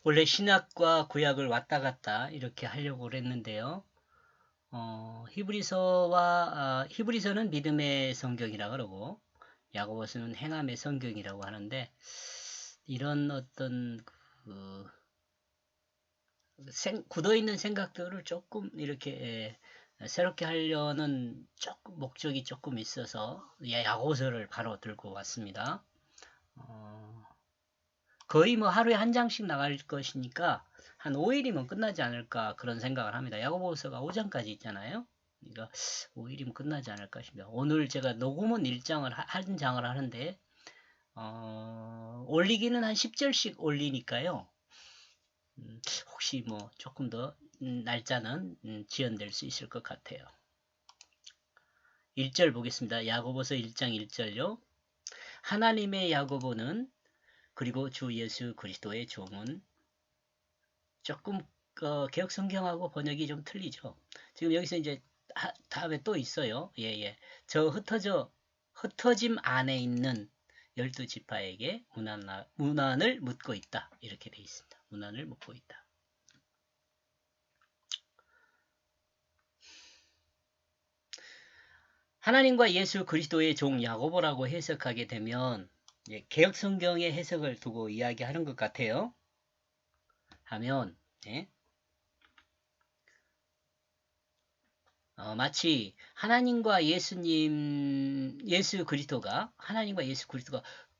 원래 신약과 구약을 왔다 갔다 이렇게 하려고 그랬는데요. 히브리서는 믿음의 성경이라 그러고 야고보서는 행함의 성경이라고 하는데 이런 어떤 그 굳어있는 생각들을 조금 이렇게 새롭게 하려는 조금 목적이 조금 있어서 야고보서를 바로 들고 왔습니다. 어, 거의 뭐 하루에 한 장씩 나갈 것이니까 한 5일이면 끝나지 않을까 그런 생각을 합니다. 야고보서가 5장까지 있잖아요. 그러니까 5일이면 끝나지 않을까 싶습니다. 오늘 제가 녹음은 1장을 한 장을 하는데 올리기는 한 10절씩 올리니까요. 혹시 뭐 조금 더 날짜는 지연될 수 있을 것 같아요. 1절 보겠습니다. 야고보서 1장 1절요. 하나님의 야고보는 그리고 주 예수 그리스도의 종은 조금 개혁 성경하고 번역이 좀 틀리죠. 지금 여기서 이제 다음에 또 있어요. 예. 저 흩어짐 안에 있는 12지파에게 문안을 묻고 있다. 이렇게 돼 있습니다. 문안을 묻고 있다. 하나님과 예수 그리스도의 종 야고보라고 해석하게 되면 개혁 성경의 해석을 두고 이야기하는 것 같아요. 하면 예? 마치 하나님과 예수 그리스도가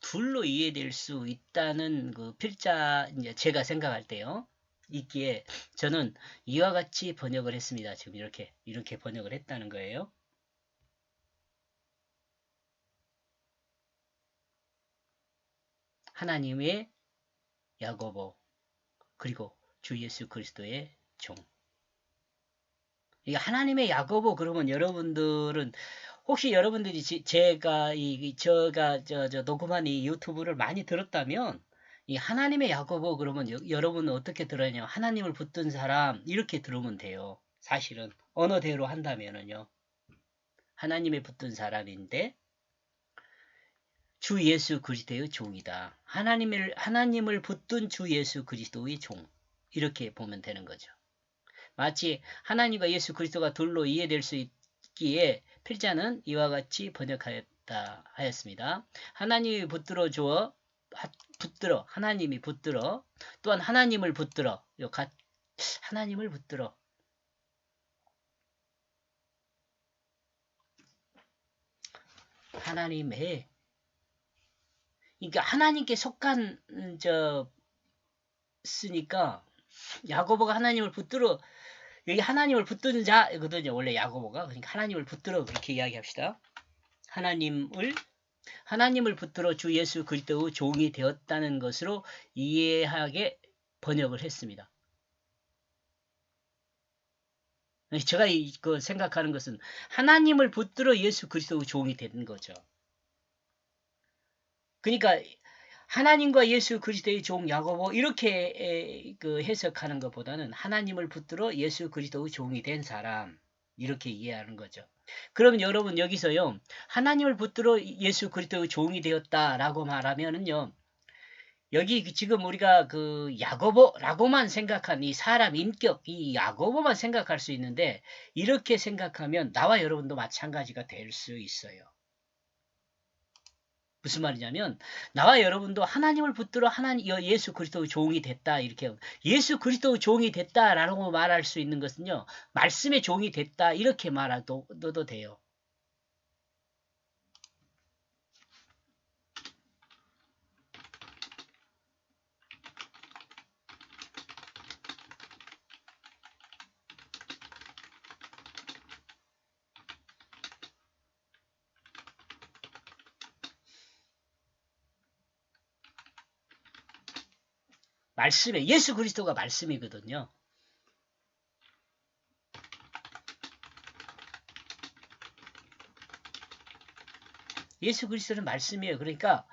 둘로 이해될 수 있다는 그 필자 이제 제가 생각할 때요. 있기에 저는 이와 같이 번역을 했습니다. 지금 이렇게 번역을 했다는 거예요. 하나님의 야고보 그리고 주 예수 그리스도의 종. 이게 하나님의 야고보 그러면 여러분들은 혹시 여러분들이 제가 저 녹음한 이 유튜브를 많이 들었다면 이 하나님의 야고보 그러면 여러분은 어떻게 들어야냐? 하나님을 붙든 사람 이렇게 들으면 돼요. 사실은 언어대로 한다면은요. 하나님에 붙든 사람인데 주 예수 그리스도의 종이다. 하나님을 붙든 주 예수 그리스도의 종. 이렇게 보면 되는 거죠. 마치 하나님과 예수 그리스도가 둘로 이해될 수 있기에 필자는 이와 같이 번역하였다 하였습니다. 하나님이 하나님이 붙들어 또한 하나님을 붙들어 하나님을 붙들어 하나님의 그러니까 하나님께 속한 쓰니까 야고보가 하나님을 붙들어 여기 하나님을 붙드는 자거든요. 원래 야고보가 그러니까 하나님을 붙들어 그렇게 이야기합시다. 하나님을 붙들어 주 예수 그리스도의 종이 되었다는 것으로 이해하게 번역을 했습니다. 제가 생각하는 것은 하나님을 붙들어 예수 그리스도의 종이 된 거죠. 그러니까 하나님과 예수 그리스도의 종 야고보 이렇게 해석하는 것보다는 하나님을 붙들어 예수 그리스도의 종이 된 사람 이렇게 이해하는 거죠. 그러면 여러분 여기서요. 하나님을 붙들어 예수 그리스도의 종이 되었다라고 말하면은요. 여기 지금 우리가 야고보라고만 생각한 이 사람 인격, 이 야고보만 생각할 수 있는데 이렇게 생각하면 나와 여러분도 마찬가지가 될 수 있어요. 무슨 말이냐면 나와 여러분도 하나님을 붙들어 예수 그리스도의 종이 됐다 이렇게 예수 그리스도의 종이 됐다라고 말할 수 있는 것은요. 말씀의 종이 됐다 이렇게 말해도 돼요. 예수 그리스도가 말씀이거든요. 예수 그리스도는 말씀이에요. 그러니까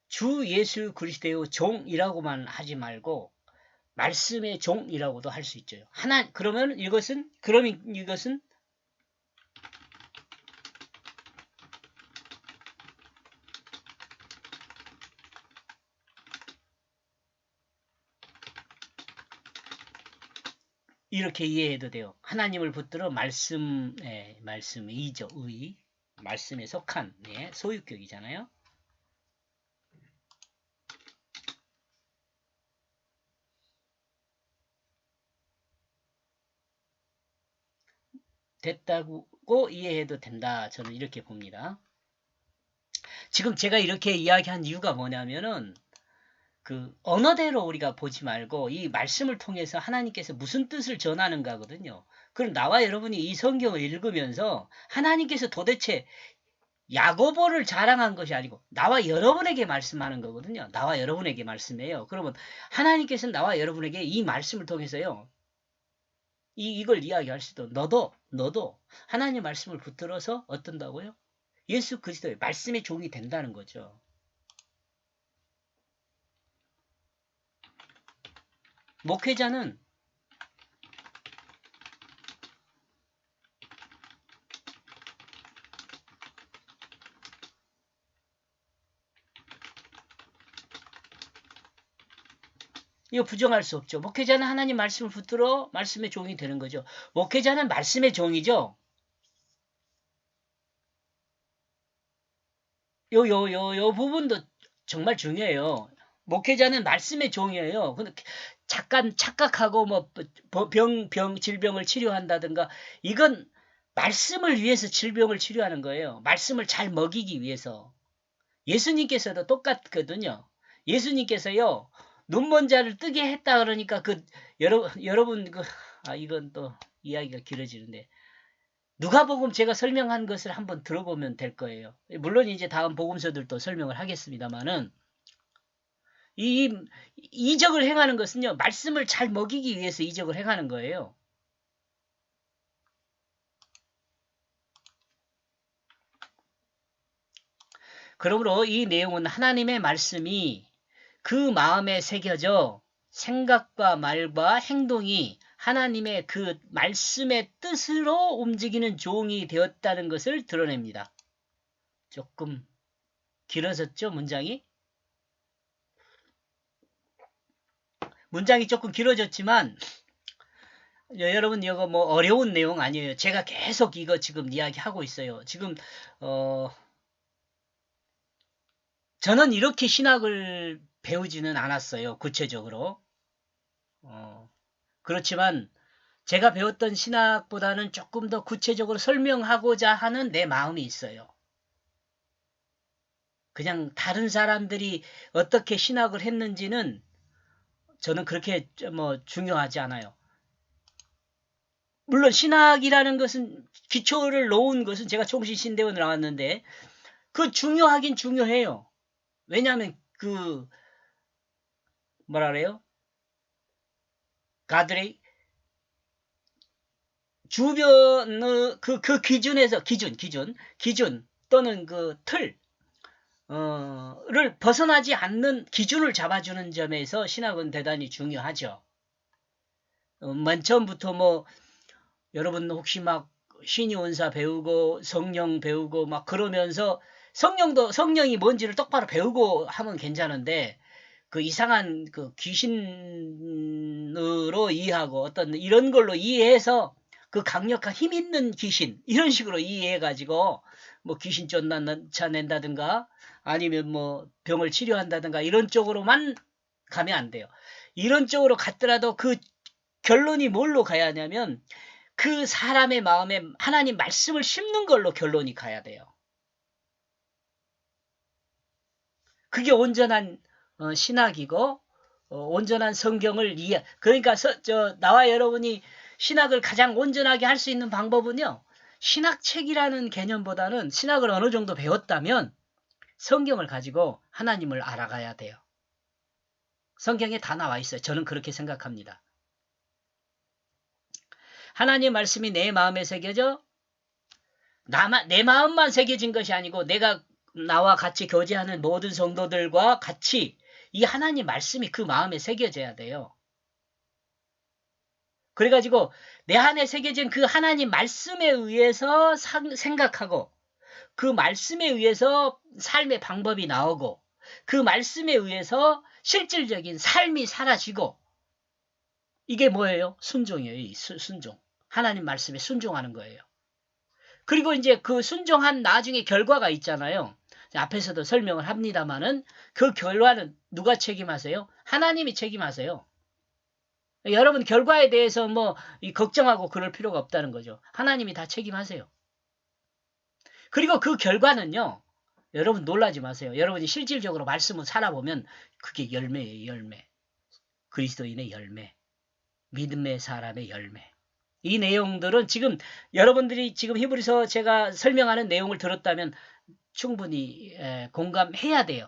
주 예수 그리스도의 종이라고만 하지 말고 말씀의 종이라고도 할 수 있죠. 그러면 이것은 이렇게 이해해도 돼요. 하나님을 붙들어 말씀이죠. 의. 말씀에 속한 소유격이잖아요. 됐다고 이해해도 된다. 저는 이렇게 봅니다. 지금 제가 이렇게 이야기한 이유가 뭐냐면은 그 언어대로 우리가 보지 말고 이 말씀을 통해서 하나님께서 무슨 뜻을 전하는가거든요. 그럼 나와 여러분이 이 성경을 읽으면서 하나님께서 도대체 야고보를 자랑한 것이 아니고 나와 여러분에게 말씀하는 거거든요. 나와 여러분에게 말씀해요. 그러면 하나님께서는 나와 여러분에게 이 말씀을 통해서요. 이걸 이야기할 수도 너도 하나님 말씀을 붙들어서 어떤다고요? 예수 그리스도의 말씀의 종이 된다는 거죠. 목회자는 이거 부정할 수 없죠. 목회자는 하나님 말씀을 붙들어 말씀의 종이 되는 거죠. 목회자는 말씀의 종이죠. 요 부분도 정말 중요해요. 목회자는 말씀의 종이에요. 근데 잠깐 착각하고 뭐 질병을 치료한다든가 이건 말씀을 위해서 질병을 치료하는 거예요. 말씀을 잘 먹이기 위해서. 예수님께서도 똑같거든요. 예수님께서요. 눈먼 자를 뜨게 했다 그러니까 여러분 이건 또 이야기가 길어지는데 누가복음 제가 설명한 것을 한번 들어보면 될 거예요. 물론 이제 다음 복음서들도 설명을 하겠습니다만은 이 이적을 행하는 것은요. 말씀을 잘 먹이기 위해서 이적을 행하는 거예요. 그러므로 이 내용은 하나님의 말씀이 그 마음에 새겨져 생각과 말과 행동이 하나님의 그 말씀의 뜻으로 움직이는 종이 되었다는 것을 드러냅니다. 조금 길어졌죠, 문장이? 문장이 조금 길어졌지만 여러분 이거 뭐 어려운 내용 아니에요. 제가 계속 이거 지금 이야기하고 있어요. 지금 저는 이렇게 신학을 배우지는 않았어요. 구체적으로. 그렇지만 제가 배웠던 신학보다는 조금 더 구체적으로 설명하고자 하는 내 마음이 있어요. 그냥 다른 사람들이 어떻게 신학을 했는지는 저는 그렇게 뭐 중요하지 않아요. 물론 신학이라는 것은 기초를 놓은 것은 제가 총신신대원 나왔는데 그 중요하긴 중요해요. 왜냐하면 그 뭐라 그래요? 가들의 주변의 그 기준에서 기준 또는 그 틀을 벗어나지 않는 기준을 잡아주는 점에서 신학은 대단히 중요하죠. 맨 처음부터 뭐 여러분 혹시 막 신유원사 배우고 성령 배우고 막 그러면서 성령이 뭔지를 똑바로 배우고 하면 괜찮은데 그 이상한 그 귀신으로 이해하고 어떤 이런 걸로 이해해서 그 강력한 힘 있는 귀신 이런 식으로 이해해가지고 뭐 귀신 쫓아낸다든가 아니면 뭐 병을 치료한다든가 이런 쪽으로만 가면 안 돼요. 이런 쪽으로 갔더라도 그 결론이 뭘로 가야 하냐면 그 사람의 마음에 하나님 말씀을 심는 걸로 결론이 가야 돼요. 그게 온전한 신학이고 온전한 성경을 그러니까 나와 여러분이 신학을 가장 온전하게 할 수 있는 방법은요. 신학책이라는 개념보다는 신학을 어느 정도 배웠다면 성경을 가지고 하나님을 알아가야 돼요. 성경에 다 나와 있어요. 저는 그렇게 생각합니다. 하나님 말씀이 내 마음에 새겨져 내 마음만 새겨진 것이 아니고 내가 나와 같이 교제하는 모든 성도들과 같이 이 하나님 말씀이 그 마음에 새겨져야 돼요. 그래가지고 내 안에 새겨진 그 하나님 말씀에 의해서 생각하고 그 말씀에 의해서 삶의 방법이 나오고 그 말씀에 의해서 실질적인 삶이 사라지고 이게 뭐예요? 순종이에요. 이 순종. 하나님 말씀에 순종하는 거예요. 그리고 이제 그 순종한 나중에 결과가 있잖아요. 앞에서도 설명을 합니다만은 그 결과는 누가 책임하세요? 하나님이 책임하세요. 여러분 결과에 대해서 뭐 걱정하고 그럴 필요가 없다는 거죠. 하나님이 다 책임하세요. 그리고 그 결과는요. 여러분 놀라지 마세요. 여러분이 실질적으로 말씀을 살아보면 그게 열매예요. 열매. 그리스도인의 열매. 믿음의 사람의 열매. 이 내용들은 지금 여러분들이 지금 히브리서 제가 설명하는 내용을 들었다면 충분히 공감해야 돼요.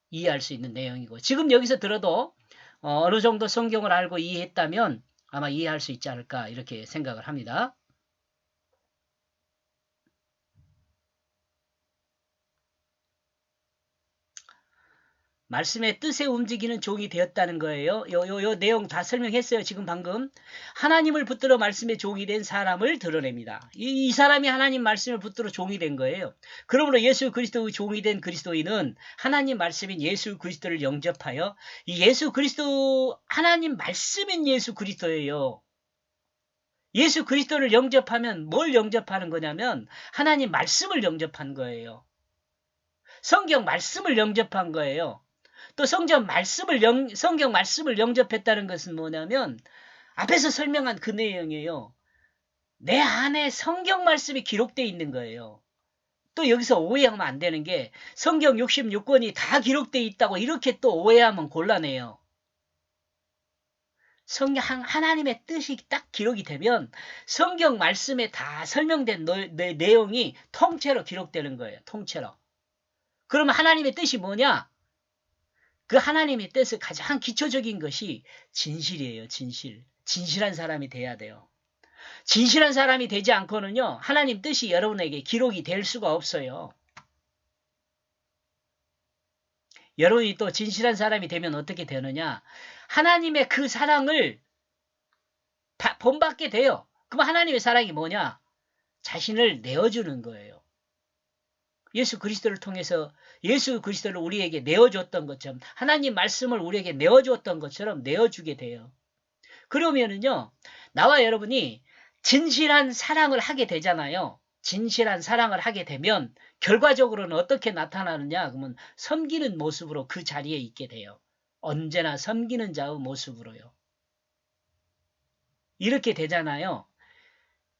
이해할 수 있는 내용이고 지금 여기서 들어도 어느 정도 성경을 알고 이해했다면 아마 이해할 수 있지 않을까 이렇게 생각을 합니다. 말씀의 뜻에 움직이는 종이 되었다는 거예요. 요 내용 다 설명했어요. 지금 방금. 하나님을 붙들어 말씀의 종이 된 사람을 드러냅니다. 이 사람이 하나님 말씀을 붙들어 종이 된 거예요. 그러므로 예수 그리스도의 종이 된 그리스도인은 하나님 말씀인 예수 그리스도를 영접하여 이 예수 그리스도 하나님 말씀인 예수 그리스도예요. 예수 그리스도를 영접하면 뭘 영접하는 거냐면 하나님 말씀을 영접한 거예요. 성경 말씀을 영접한 거예요. 또 성경 말씀을 영접했다는 것은 뭐냐면 앞에서 설명한 그 내용이에요. 내 안에 성경 말씀이 기록되어 있는 거예요. 또 여기서 오해하면 안 되는 게 성경 66권이 다 기록되어 있다고 이렇게 또 오해하면 곤란해요. 성경 하나님의 뜻이 딱 기록이 되면 성경 말씀에 다 설명된 내용이 통째로 기록되는 거예요. 통째로. 그러면 하나님의 뜻이 뭐냐? 그 하나님의 뜻의 가장 기초적인 것이 진실이에요. 진실. 진실한 사람이 돼야 돼요. 진실한 사람이 되지 않고는요. 하나님 뜻이 여러분에게 기록이 될 수가 없어요. 여러분이 또 진실한 사람이 되면 어떻게 되느냐? 하나님의 그 사랑을 본받게 돼요. 그럼 하나님의 사랑이 뭐냐? 자신을 내어주는 거예요. 예수 그리스도를 통해서 예수 그리스도를 우리에게 내어줬던 것처럼 하나님 말씀을 우리에게 내어줬던 것처럼 내어주게 돼요. 그러면은요. 나와 여러분이 진실한 사랑을 하게 되잖아요. 진실한 사랑을 하게 되면 결과적으로는 어떻게 나타나느냐? 그러면 섬기는 모습으로 그 자리에 있게 돼요. 언제나 섬기는 자의 모습으로요. 이렇게 되잖아요.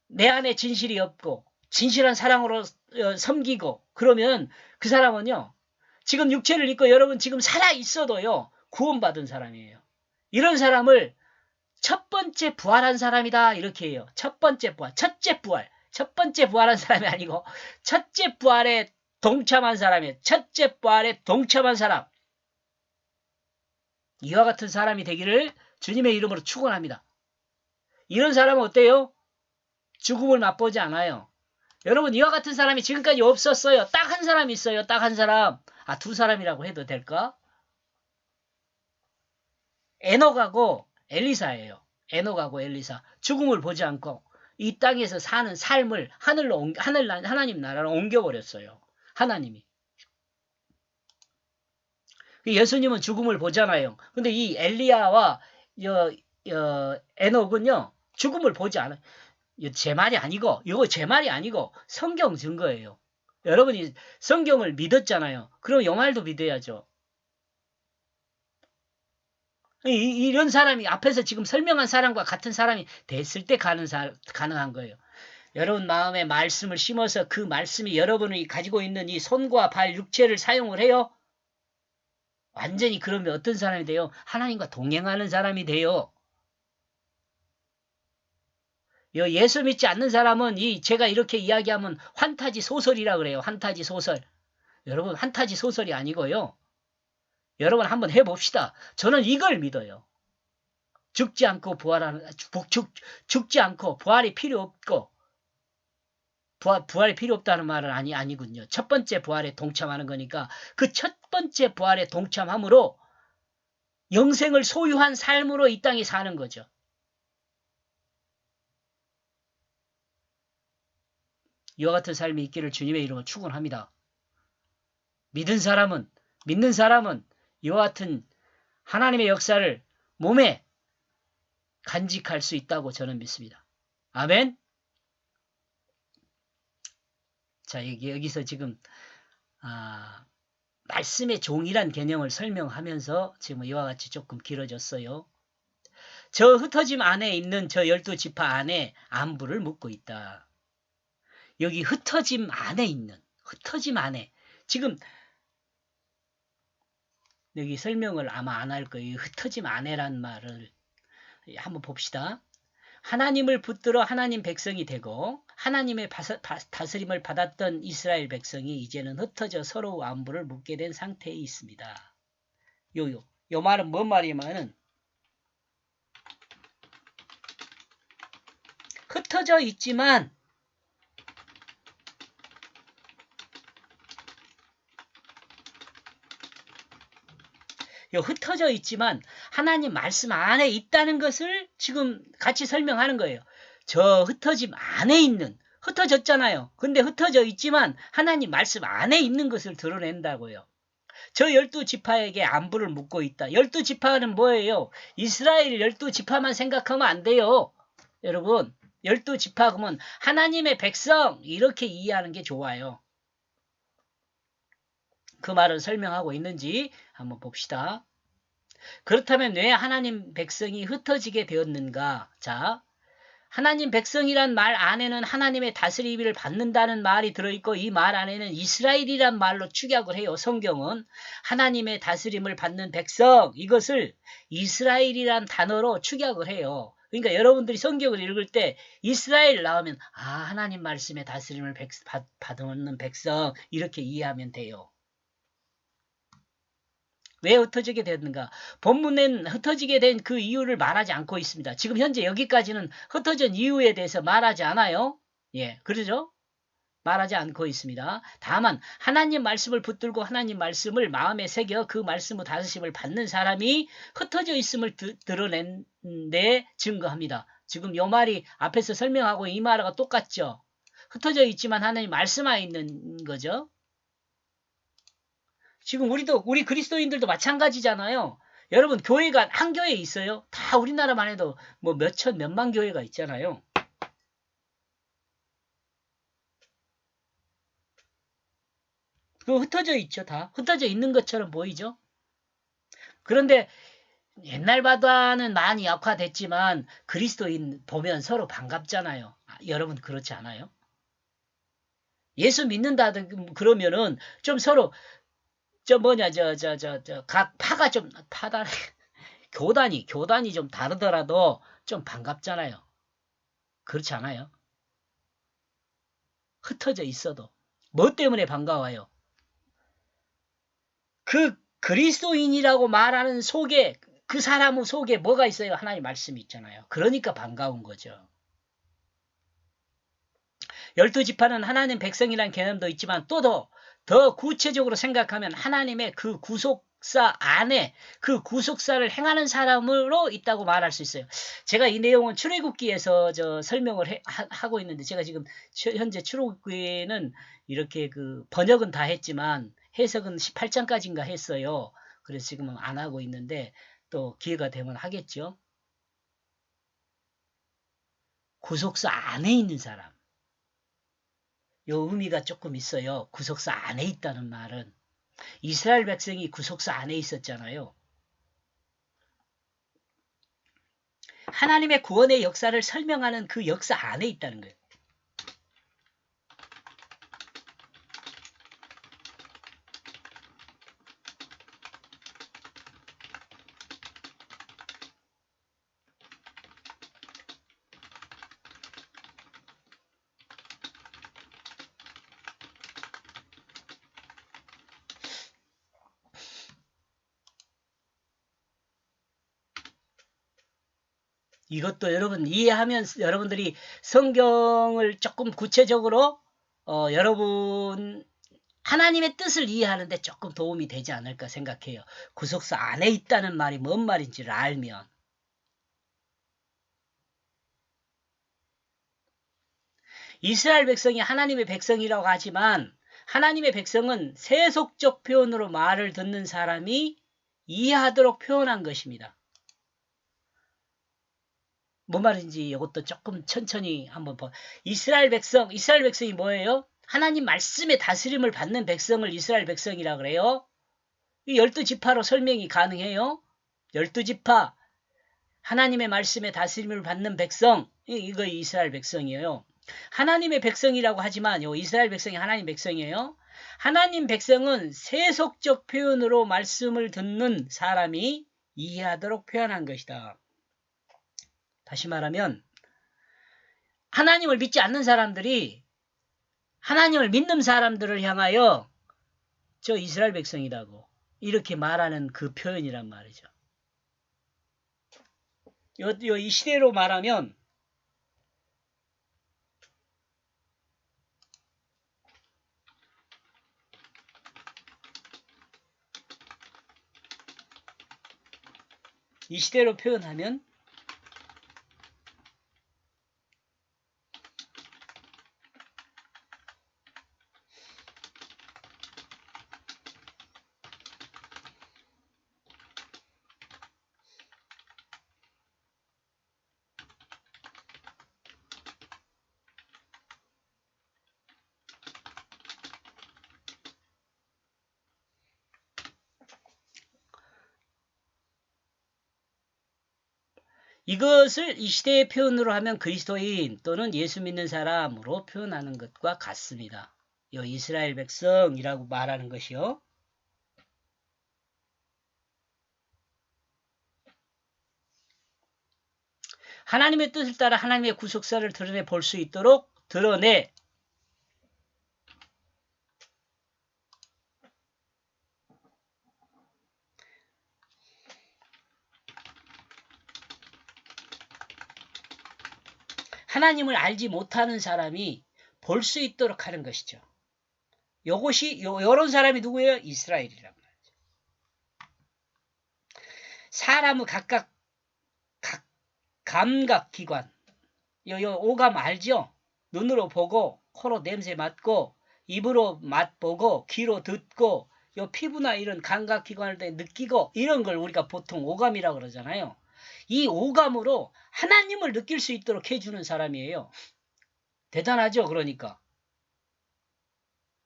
내 안에 진실이 없고 진실한 사랑으로 섬기고 그러면 그 사람은요. 지금 육체를 입고 여러분 지금 살아 있어도요. 구원받은 사람이에요. 이런 사람을 첫 번째 부활한 사람이다 이렇게 해요. 첫 번째 부활. 첫째 부활. 첫 번째 부활한 사람이 아니고 첫째 부활에 동참한 사람이에요. 첫째 부활에 동참한 사람. 이와 같은 사람이 되기를 주님의 이름으로 축원합니다. 이런 사람은 어때요? 죽음을 맛보지 않아요. 여러분 이와 같은 사람이 지금까지 없었어요. 딱 한 사람 있어요. 딱 한 사람. 두 사람이라고 해도 될까? 에녹하고 엘리사예요. 에녹하고 엘리사. 죽음을 보지 않고 이 땅에서 사는 삶을 하나님 나라로 옮겨버렸어요. 하나님이. 예수님은 죽음을 보잖아요. 근데 이 엘리야와 에녹은요. 죽음을 보지 않아요. 제 말이 아니고 이거 제 말이 아니고 성경 증거예요. 여러분이 성경을 믿었잖아요. 그럼 요 말도 믿어야죠. 이런 사람이 앞에서 지금 설명한 사람과 같은 사람이 됐을 때 가능한 거예요. 여러분 마음에 말씀을 심어서 그 말씀이 여러분이 가지고 있는 이 손과 발 육체를 사용을 해요. 완전히 그러면 어떤 사람이 돼요? 하나님과 동행하는 사람이 돼요. 예수 믿지 않는 사람은 제가 이렇게 이야기하면 환타지 소설이라 그래요. 환타지 소설. 여러분 환타지 소설이 아니고요. 여러분 한번 해봅시다. 저는 이걸 믿어요. 죽지 않고 죽지 않고 부활이 필요 없고 부활이 필요 없다는 말은 아니군요. 첫 번째 부활에 동참하는 거니까 그 첫 번째 부활에 동참함으로 영생을 소유한 삶으로 이 땅에 사는 거죠. 이와 같은 삶이 있기를 주님의 이름으로 축원합니다. 믿는 사람은 이와 같은 하나님의 역사를 몸에 간직할 수 있다고 저는 믿습니다. 아멘. 자, 여기서 지금 말씀의 종이란 개념을 설명하면서 지금 이와 같이 조금 길어졌어요. 저 흩어짐 안에 있는 저 12지파 안에 안부를 묻고 있다. 여기 흩어짐 안에 있는, 흩어짐 안에. 지금 여기 설명을 아마 안 할 거예요. 흩어짐 안에란 말을 한번 봅시다. 하나님을 붙들어 하나님 백성이 되고 하나님의 다스림을 받았던 이스라엘 백성이 이제는 흩어져 서로 안부를 묻게 된 상태에 있습니다. 요 말은 뭔 말이냐면은 흩어져 있지만 흩어져 있지만 하나님 말씀 안에 있다는 것을 지금 같이 설명하는 거예요. 저 흩어짐 안에 있는, 흩어졌잖아요. 근데 흩어져 있지만 하나님 말씀 안에 있는 것을 드러낸다고요. 저 12지파에게 안부를 묻고 있다. 12지파는 뭐예요? 이스라엘 12지파만 생각하면 안 돼요. 여러분, 12지파 그러면 하나님의 백성 이렇게 이해하는 게 좋아요. 그 말을 설명하고 있는지 한번 봅시다. 그렇다면 왜 하나님 백성이 흩어지게 되었는가? 자, 하나님 백성이란 말 안에는 하나님의 다스림을 받는다는 말이 들어있고 이 말 안에는 이스라엘이란 말로 축약을 해요. 성경은 하나님의 다스림을 받는 백성 이것을 이스라엘이란 단어로 축약을 해요. 그러니까 여러분들이 성경을 읽을 때 이스라엘 나오면 하나님 말씀의 다스림을 받는 백성 이렇게 이해하면 돼요. 왜 흩어지게 됐는가? 본문엔 흩어지게 된 그 이유를 말하지 않고 있습니다. 지금 현재 여기까지는 흩어진 이유에 대해서 말하지 않아요. 예, 그러죠? 말하지 않고 있습니다. 다만 하나님 말씀을 붙들고 하나님 말씀을 마음에 새겨 그 말씀의 다스림을 받는 사람이 흩어져 있음을 드러낸데 증거합니다. 지금 이 말이 앞에서 설명하고 이 말하고 똑같죠? 흩어져 있지만 하나님 말씀 안에 있는 거죠. 지금 우리 그리스도인들도 마찬가지잖아요. 여러분 교회가 한 교회 있어요? 다 우리나라만 해도 뭐 몇천 몇만 교회가 있잖아요. 그거 흩어져 있죠. 다 흩어져 있는 것처럼 보이죠. 그런데 옛날보다는 많이 약화됐지만 그리스도인 보면 서로 반갑잖아요. 여러분 그렇지 않아요? 예수 믿는다든 그러면은 좀 서로 각 파가 좀 파다 교단이 좀 다르더라도 좀 반갑잖아요. 그렇지 않아요? 흩어져 있어도. 뭐 때문에 반가워요? 그 그리스도인이라고 말하는 속에 그 사람 속에 뭐가 있어요? 하나님 말씀이 있잖아요. 그러니까 반가운 거죠. 12지파는 하나님 백성이라는 개념도 있지만 또 더 구체적으로 생각하면 하나님의 그 구속사 안에 그 구속사를 행하는 사람으로 있다고 말할 수 있어요. 제가 이 내용은 출애굽기에서 설명을 하고 있는데 제가 지금 현재 출애굽기에는 이렇게 그 번역은 다 했지만 해석은 18장까지인가 했어요. 그래서 지금은 안 하고 있는데 또 기회가 되면 하겠죠. 구속사 안에 있는 사람. 요 의미가 조금 있어요. 구속사 안에 있다는 말은. 이스라엘 백성이 구속사 안에 있었잖아요. 하나님의 구원의 역사를 설명하는 그 역사 안에 있다는 거예요. 이것도 여러분 이해하면 여러분들이 성경을 조금 구체적으로 여러분 하나님의 뜻을 이해하는데 조금 도움이 되지 않을까 생각해요. 구속사 안에 있다는 말이 뭔 말인지를 알면. 이스라엘 백성이 하나님의 백성이라고 하지만 하나님의 백성은 세속적 표현으로 말을 듣는 사람이 이해하도록 표현한 것입니다. 뭔 말인지 이것도 조금 천천히 한번 봐. 이스라엘 백성이 뭐예요? 하나님 말씀의 다스림을 받는 백성을 이스라엘 백성이라 그래요. 이 12지파로 설명이 가능해요. 12지파, 하나님의 말씀의 다스림을 받는 백성, 이거 이스라엘 백성이에요. 하나님의 백성이라고 하지만 이스라엘 백성이 하나님 백성이에요. 하나님 백성은 세속적 표현으로 말씀을 듣는 사람이 이해하도록 표현한 것이다. 다시 말하면 하나님을 믿지 않는 사람들이 하나님을 믿는 사람들을 향하여 저 이스라엘 백성이라고 이렇게 말하는 그 표현이란 말이죠. 이 시대로 말하면 이 시대로 표현하면 이것을 이 시대의 표현으로 하면 그리스도인 또는 예수 믿는 사람으로 표현하는 것과 같습니다. 이 이스라엘 백성이라고 말하는 것이요. 하나님의 뜻을 따라 하나님의 구속사를 드러내 볼 수 있도록 드러내 하나님을 알지 못하는 사람이 볼 수 있도록 하는 것이죠. 요것이 요런 사람이 누구예요? 이스라엘이란 말이죠. 사람은 각각 감각기관 요 오감 알죠? 눈으로 보고 코로 냄새 맡고 입으로 맛보고 귀로 듣고 요 피부나 이런 감각기관을 느끼고 이런 걸 우리가 보통 오감이라고 그러잖아요. 이 오감으로 하나님을 느낄 수 있도록 해주는 사람이에요. 대단하죠? 그러니까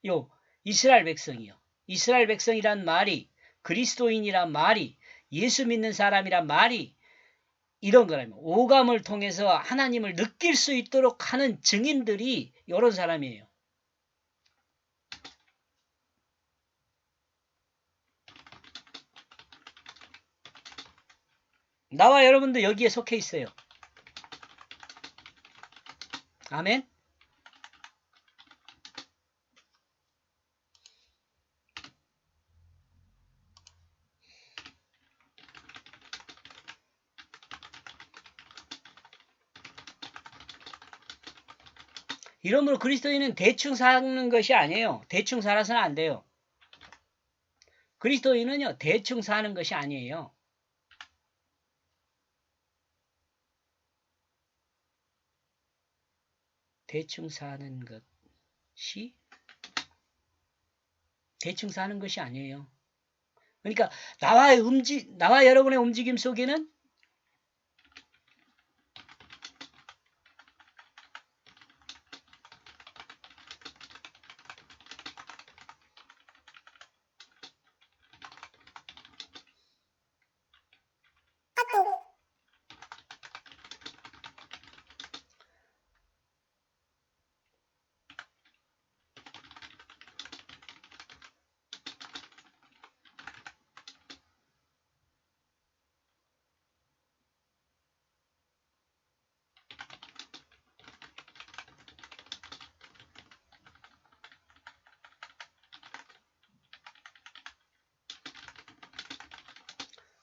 요 이스라엘 백성이요. 이스라엘 백성이란 말이 그리스도인이란 말이 예수 믿는 사람이란 말이 이런 거라면 오감을 통해서 하나님을 느낄 수 있도록 하는 증인들이 이런 사람이에요. 나와 여러분도 여기에 속해 있어요. 아멘. 이러므로 그리스도인은 대충 사는 것이 아니에요. 대충 살아서는 안 돼요. 그리스도인은요, 대충 사는 것이 아니에요. 대충 사는 것이 아니에요. 그러니까 나와 여러분의 움직임 속에는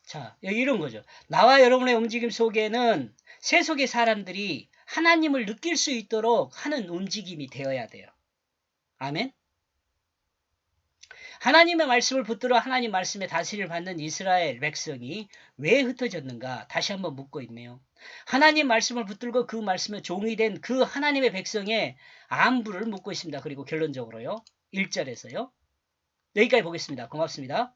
자, 이런 거죠. 나와 여러분의 움직임 속에는 세속의 사람들이 하나님을 느낄 수 있도록 하는 움직임이 되어야 돼요. 아멘? 하나님의 말씀을 붙들어 하나님 말씀의 다스림을 받는 이스라엘 백성이 왜 흩어졌는가? 다시 한번 묻고 있네요. 하나님 말씀을 붙들고 그 말씀에 종이 된 그 하나님의 백성의 안부를 묻고 있습니다. 그리고 결론적으로요. 1절에서요. 여기까지 보겠습니다. 고맙습니다.